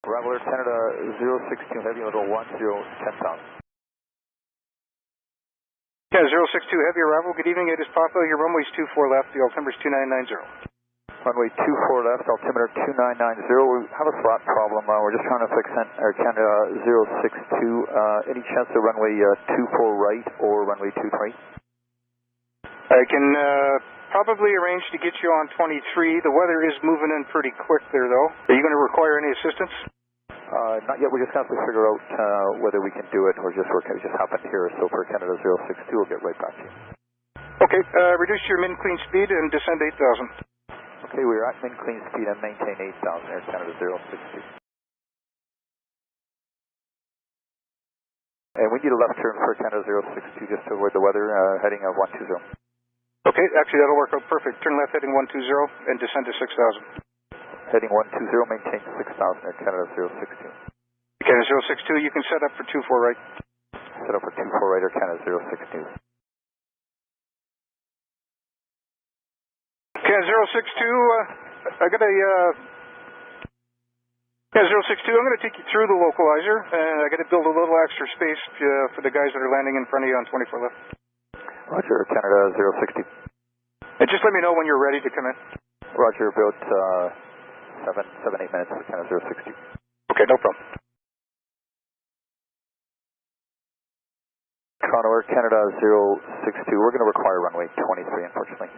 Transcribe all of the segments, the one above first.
Arrival Air Canada 062 Heavy, level 10,000. Yeah, 062 Heavy arrival. Good evening, it is Papa. Your runway's 24 left, the altimeter is 2990. Runway 24 left, altimeter 2990. We have a slot problem. We're just trying to fix Air Canada 062. Any chance of runway 24 right or runway 23? I can probably arrange to get you on 23. The weather is moving in pretty quick there, though. Are you going to require any assistance? Not yet. We just have to figure out whether we can do it or just it just happened here. So for Canada 062, we'll get right back to you. Okay. Reduce your min clean speed and descend 8,000. Okay, we're at min clean speed and maintain 8,000. Air Canada 062. And we need a left turn for Canada 062 just to avoid the weather, heading of 120. Okay, actually that'll work out perfect. Turn left heading 120 and descend to 6,000. Heading 120, maintain 6,000 Air Canada 062. Canada 062, you can set up for 24 right. Set up for 24 right, Air Canada 062. Canada 062, I got a, Canada 062, I'm going to take you through the localizer, and I got to build a little extra space for the guys that are landing in front of you on 24 left. Roger, Canada 060. And just let me know when you're ready to come in. Roger, about 8 minutes for Canada 060. Okay, no problem. Toronto Air Canada 062, we're going to require runway 23, unfortunately.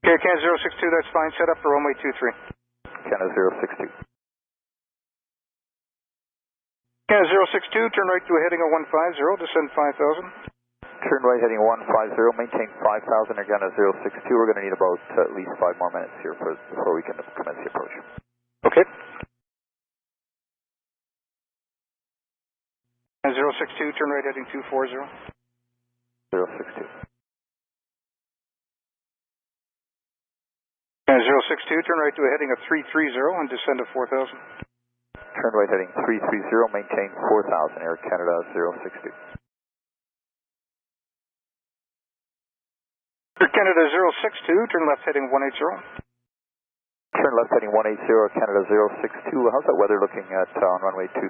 Okay, Canada 062, that's fine. Set up for runway 23. Canada 062. Canada 062, turn right to a heading of 150, descend 5,000. Turn right heading 150, maintain 5,000, Air Canada 062. We're going to need about at least 5 more minutes here before we can commence the approach. Okay. And 062, turn right heading 240. 062. And 062, turn right to a heading of 330 and descend to 4,000. Turn right heading 330, maintain 4,000, Air Canada 060. Air Canada 062, turn left heading 180. Turn left heading 180, Canada 062. How's that weather looking at on runway 23?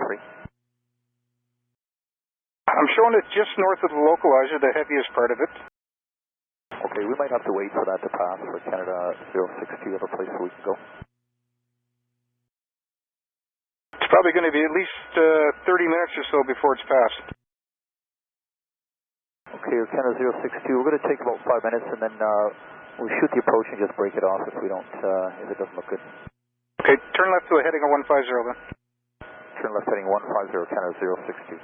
I'm showing it just north of the localizer, the heaviest part of it. Okay, we might have to wait for that to pass for Canada 062. Have a place where we can go? It's probably going to be at least 30 minutes or so before it's passed. Okay, Canada 062. We're going to take about 5 minutes and then we'll shoot the approach and just break it off if we don't, if it doesn't look good. Okay, turn left to a heading of 150 then. Turn left heading 150, Canada 062.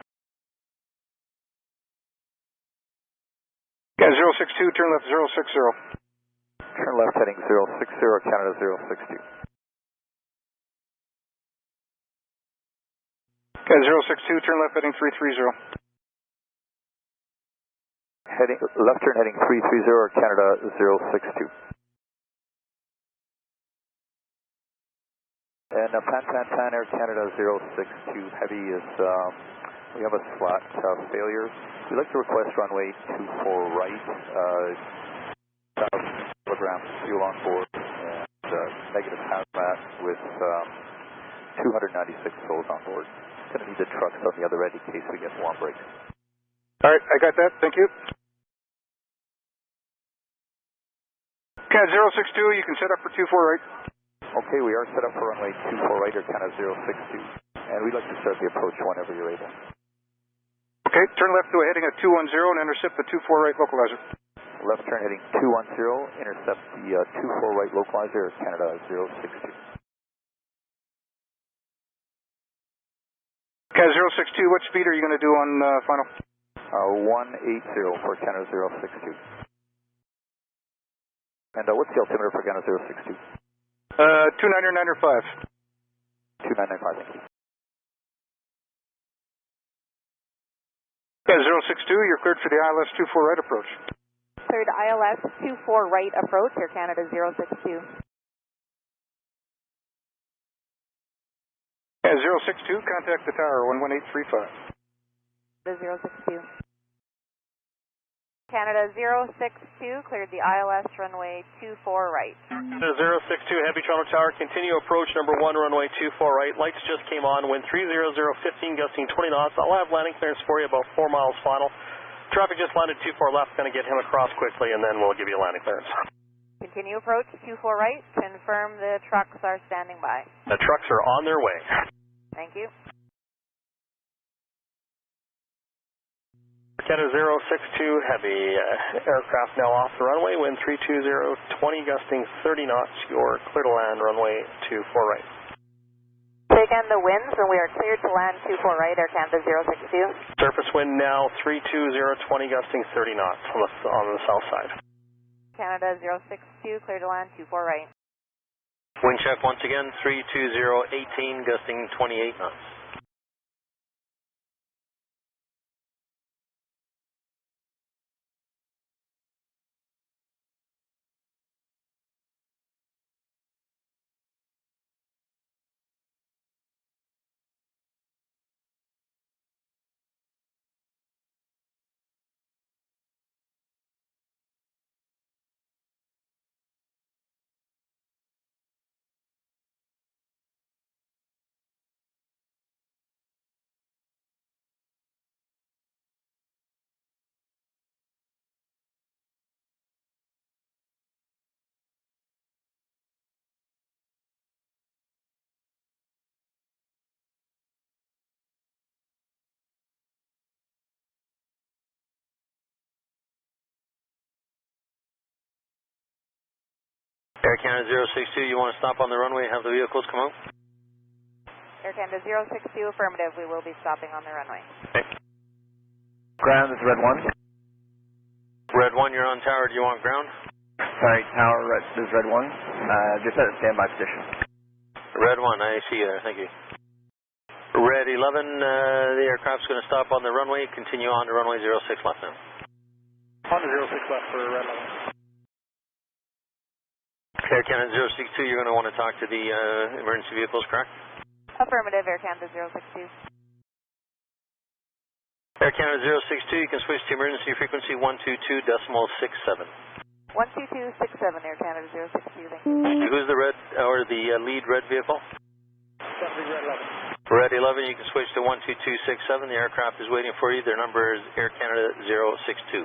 Canada 062, turn left 060. Turn left heading 060, Canada 062. Canada 062, turn left heading 330. Left turn heading 330, Canada 062. And Pan Air Canada 062, heavy is, we have a slot failure. We'd like to request runway 24 right, 1,000 kilograms fuel on board, and negative hazmat with 296 souls on board. Going to need the trucks on the other end in case we get warm breaks. All right, I got that. Thank you. Canada 062, you can set up for 24 right. Okay, we are set up for runway 24 right, or Canada 062. And we'd like to start the approach whenever you're able. Okay, turn left to a heading of 210 and intercept the 24 right localizer. Left turn heading 210, intercept the 24 right localizer, Canada 062. Canada 062, what speed are you going to do on final? 180 for Canada 062. And what's the altimeter for Canada 062? 2995. 2995, thank you. Canada 062, you're cleared for the ILS 24 right approach. Cleared ILS 24 right approach, Air Canada 062. Canada 062, contact the tower 11835. The 062. Canada 062, cleared the ILS runway 24 right. Canada 062, Heavy Toronto Tower, continue approach number 1, runway 24 right. Lights just came on, wind 300, 15, gusting 20 knots. I'll have landing clearance for you, about 4 miles final. Traffic just landed 24 left, going to get him across quickly, and then we'll give you a landing clearance. Continue approach 24 right, confirm the trucks are standing by. The trucks are on their way. Thank you. Canada 062, Heavy aircraft now off the runway, wind 320, 20, gusting 30 knots. You're clear to land runway 24 right. Say again the winds, and we are cleared to land 24 right, Air Canada 062. Surface wind now 320, 20, gusting 30 knots on the south side. Canada 062, clear to land 24 right. Wind check once again, 320, 18, gusting 28 knots. Air Canada 062, you want to stop on the runway and have the vehicles come out? Air Canada 062, affirmative. We will be stopping on the runway. Okay. Ground, this is Red 1. Red 1, you're on tower. Do you want ground? Sorry, tower, this is Red 1. Just at a standby position. Red 1, I see you there. Thank you. Red 11, the aircraft's going to stop on the runway. Continue on to runway 06 left now. On to 06 left for Red 11. Air Canada 062, you're going to want to talk to the emergency vehicles, correct? Affirmative, Air Canada 062. Air Canada 062, you can switch to emergency frequency 122.67. 12267, Air Canada 062, thank you. Who's the red, or the lead red vehicle? Definitely Red 11. Red 11, you can switch to 12267. The aircraft is waiting for you. Their number is Air Canada 062.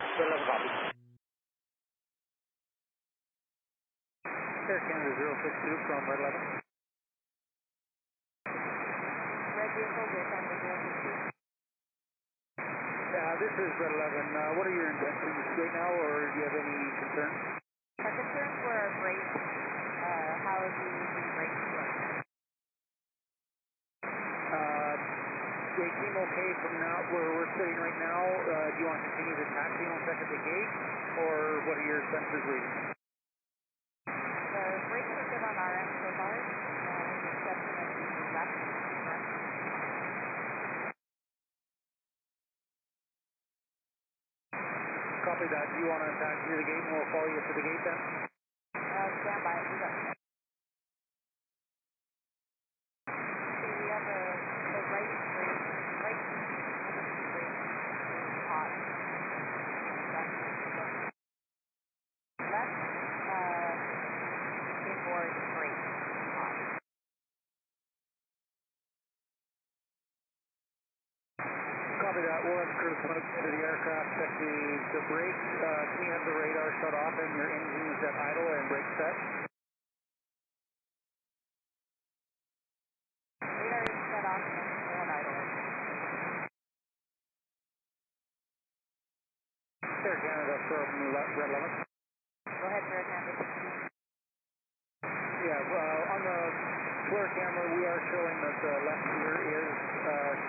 Red 11 copy. Air Canada 062 from Red 11. Red vehicle, Air Canada 062. This is Red 11. What are your intentions right now, or do you have any concerns? Our concerns were our brakes. How do the brakes work? They seem okay from now where we're sitting right now. Do you want to continue the taxiing on check at the gate, or what are your sensors reading? The brakes are good on our end so far, with the exception of the left front. Copy that. Do you want to taxi to the gate, and we'll follow you to the gate then? Stand by, we got it. Okay, we have the right brake, right emergency brake is hot. Left inboard brake is hot. Copy that. We'll have crews come out to the aircraft, check the brakes. Can you have the radar shut off and your engines at idle and brake set? Radar is shut off and we're at idle. Air Canada from Red 11. Go ahead, Air Canada 62. Yeah, on the flare camera, we are showing that the left rear is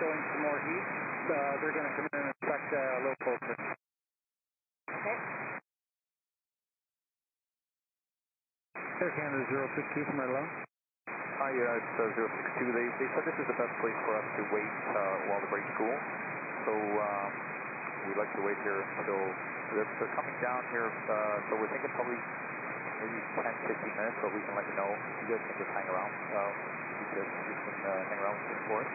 showing some more heat. They're going to come in and inspect a little closer. Okay. Air Canada 062 from Red 11. Hi, it's 062. They said this is the best place for us to wait while the brakes cool. So we'd like to wait here until they're coming down here. So we're thinking probably maybe 10, 15 minutes, but we can let you know. You guys can just hang around. You can hang around for us.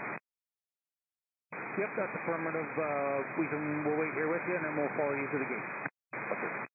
Yep, that's affirmative. We'll wait here with you, and then we'll follow you to the gate. Okay.